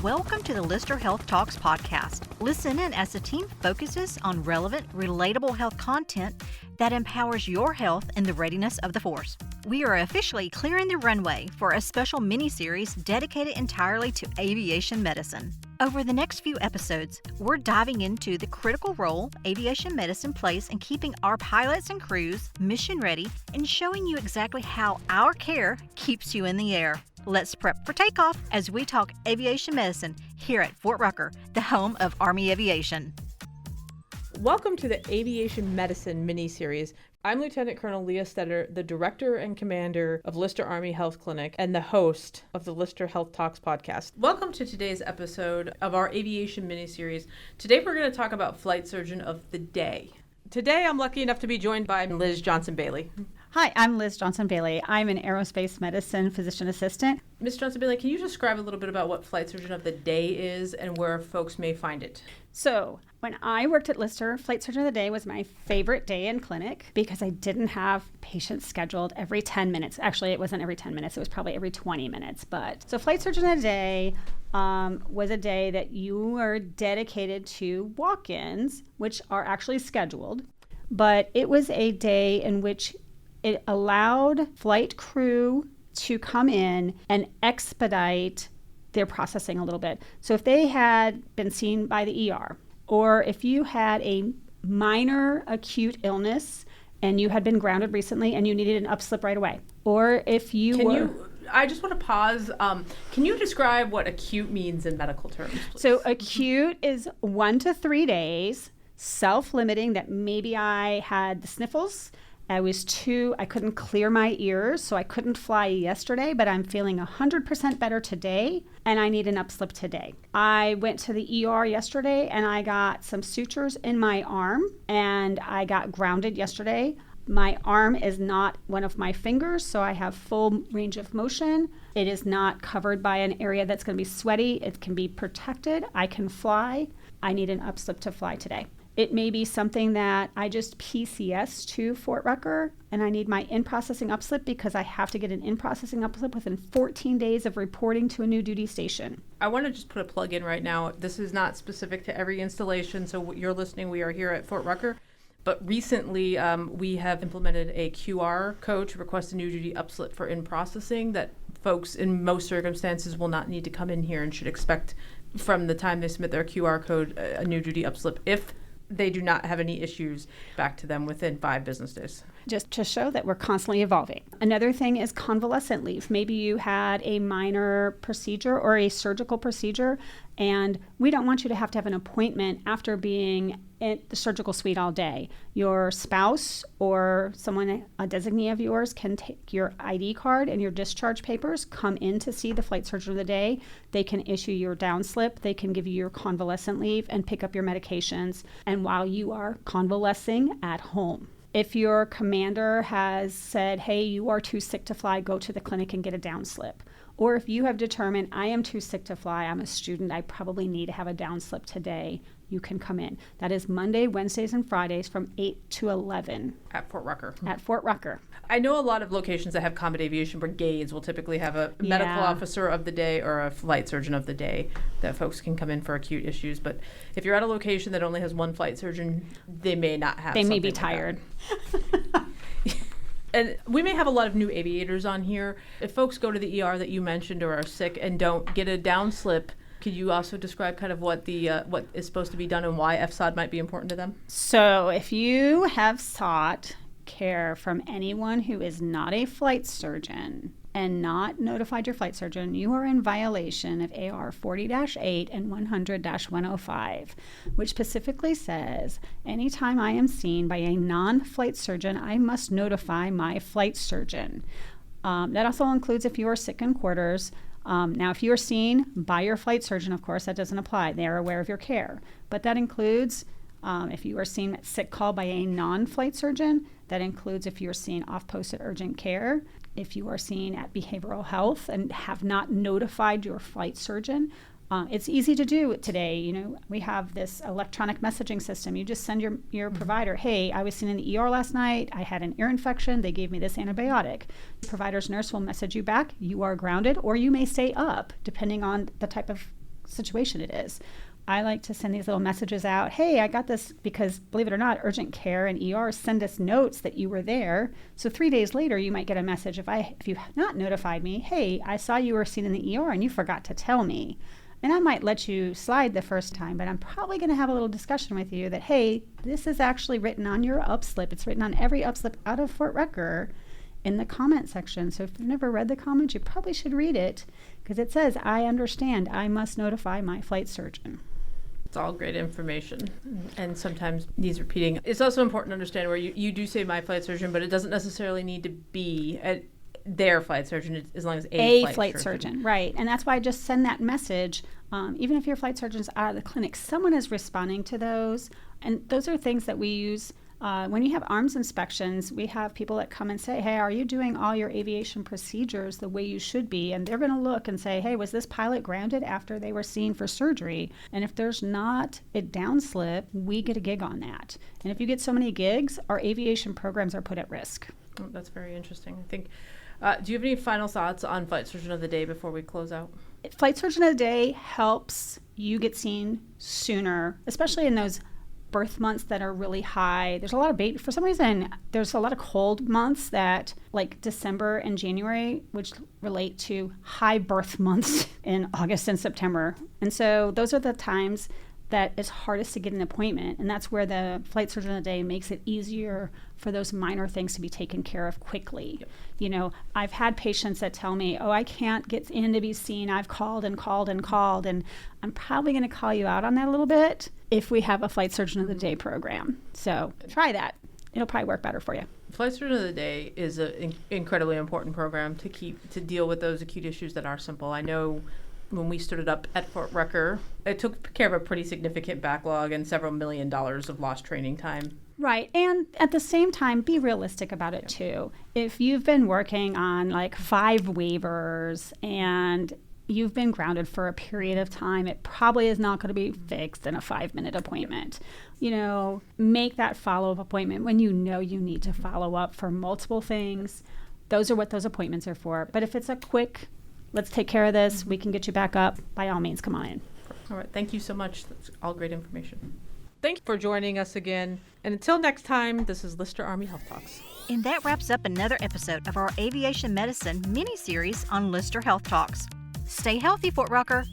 Welcome to the Lyster Health Talks podcast. Listen in as the team focuses on relevant, relatable health content that empowers your health and the readiness of the force. We are officially clearing the runway for a special mini-series dedicated entirely to aviation medicine. Over the next few episodes, we're diving into the critical role aviation medicine plays in keeping our pilots and crews mission ready and showing you exactly how our care keeps you in the air. Let's prep for takeoff as we talk aviation medicine here at Fort Rucker, the home of Army Aviation. Welcome to the Aviation Medicine mini-series. I'm Lieutenant Colonel Leah Steder, the Director and Commander of Lyster Army Health Clinic and the host of the Lyster Health Talks podcast. Welcome to today's episode of our Aviation mini-series. Today we're going to talk about Flight Surgeon of the Day. Today I'm lucky enough to be joined by Liz Johnson-Bailey. Hi, I'm Liz Johnson-Bailey. I'm an aerospace medicine physician assistant. Ms. Johnson-Bailey, can you describe a little bit about what Flight Surgeon of the Day is and where folks may find it? So when I worked at Lyster, Flight Surgeon of the Day was my favorite day in clinic because I didn't have patients scheduled every 10 minutes. Actually, it wasn't every 10 minutes. It was probably every 20 minutes. So Flight Surgeon of the Day was a day that you were dedicated to walk-ins, which are actually scheduled. But it was a day in which it allowed flight crew to come in and expedite their processing a little bit. So if they had been seen by the ER, or if you had a minor acute illness and you had been grounded recently and you needed an upslip right away, or if I just want to pause. Can you describe what acute means in medical terms, please? So acute is 1 to 3 days, self-limiting, that maybe I had the sniffles, I couldn't clear my ears, so I couldn't fly yesterday, but I'm feeling 100% better today, and I need an upslip today. I went to the ER yesterday, and I got some sutures in my arm, and I got grounded yesterday. My arm is not one of my fingers, so I have full range of motion. It is not covered by an area that's going to be sweaty. It can be protected. I can fly. I need an upslip to fly today. It may be something that I just PCS to Fort Rucker and I need my in-processing upslip because I have to get an in-processing upslip within 14 days of reporting to a new duty station. I want to just put a plug in right now. This is not specific to every installation, so you're listening. We are here at Fort Rucker. But recently, we have implemented a QR code to request a new duty upslip for in-processing that folks in most circumstances will not need to come in here and should expect from the time they submit their QR code a new duty upslip if they do not have any issues back to them within 5 business days. Just to show that we're constantly evolving. Another thing is convalescent leave. Maybe you had a minor procedure or a surgical procedure, and we don't want you to have an appointment after being in the surgical suite all day. Your spouse or someone, a designee of yours, can take your ID card and your discharge papers, come in to see the Flight Surgeon of the Day. They can issue your down slip, they can give you your convalescent leave and pick up your medications, and while you are convalescing at home. If your commander has said, hey, you are too sick to fly, go to the clinic and get a down slip. Or if you have determined, I am too sick to fly, I'm a student, I probably need to have a down slip today, you can come in. That is Monday, Wednesdays, and Fridays from 8 to 11. At Fort Rucker. At Fort Rucker. I know a lot of locations that have combat aviation brigades will typically have a medical officer of the day or a flight surgeon of the day that folks can come in for acute issues. But if you're at a location that only has one flight surgeon, they may not have They may be like tired. And we may have a lot of new aviators on here. If folks go to the ER that you mentioned or are sick and don't get a down slip, could you also describe kind of what what is supposed to be done and why FSOD might be important to them? So if you have sought care from anyone who is not a flight surgeon and not notified your flight surgeon, you are in violation of AR 40-8 and 100-105, which specifically says, anytime I am seen by a non-flight surgeon, I must notify my flight surgeon. That also includes if you are sick in quarters. Now, if you are seen by your flight surgeon, of course, that doesn't apply. They are aware of your care. But that includes if you are seen at sick call by a non-flight surgeon. That includes if you're seen off-post at urgent care. If you are seen at behavioral health and have not notified your flight surgeon. It's easy to do today. You know, we have this electronic messaging system. You just send your provider, hey, I was seen in the ER last night. I had an ear infection. They gave me this antibiotic. The provider's nurse will message you back. You are grounded, or you may stay up, depending on the type of situation it is. I like to send these little messages out. Hey, I got this, because believe it or not, urgent care and ER send us notes that you were there. So 3 days later, you might get a message if you've not notified me, hey, I saw you were seen in the ER and you forgot to tell me. And I might let you slide the first time, but I'm probably going to have a little discussion with you that, hey, this is actually written on your upslip. It's written on every upslip out of Fort Rucker in the comment section. So if you've never read the comments, you probably should read it, because it says, I understand, I must notify my flight surgeon. It's all great information, and sometimes needs repeating. It's also important to understand where you do say my flight surgeon, but it doesn't necessarily need to be their flight surgeon, as long as a flight surgeon. Right. And that's why I just send that message. Even if your flight surgeon's out of the clinic, someone is responding to those. And those are things that we use. When you have arms inspections, we have people that come and say, hey, are you doing all your aviation procedures the way you should be? And they're going to look and say, hey, was this pilot grounded after they were seen for surgery? And if there's not a downslip, we get a gig on that. And if you get so many gigs, our aviation programs are put at risk. Oh, that's very interesting. I think. Do you have any final thoughts on Flight Surgeon of the Day before we close out? Flight Surgeon of the Day helps you get seen sooner, especially in those birth months that are really high. There's a lot of for some reason, there's a lot of cold months that, like December and January, which relate to high birth months in August and September. And so those are the times that it's hardest to get an appointment. And that's where the Flight Surgeon of the Day makes it easier for those minor things to be taken care of quickly. Yep. You know, I've had patients that tell me, oh, I can't get in to be seen. I've called and called and called. And I'm probably going to call you out on that a little bit if we have a Flight Surgeon of the Day program. So try that. It'll probably work better for you. Flight Surgeon of the Day is an incredibly important program to deal with those acute issues that are simple. I know when we stood it up at Fort Rucker, it took care of a pretty significant backlog and several $1 million of lost training time. Right. And at the same time, be realistic about it too. If you've been working on like 5 waivers and you've been grounded for a period of time, it probably is not going to be fixed in a 5-minute appointment. You know, make that follow-up appointment when you know you need to follow up for multiple things. Those are what those appointments are for. But if it's a quick, let's take care of this, we can get you back up, by all means, come on in. All right. Thank you so much. That's all great information. Thank you for joining us again. And until next time, this is Lyster Army Health Talks. And that wraps up another episode of our Aviation Medicine mini-series on Lyster Health Talks. Stay healthy, Fort Rucker.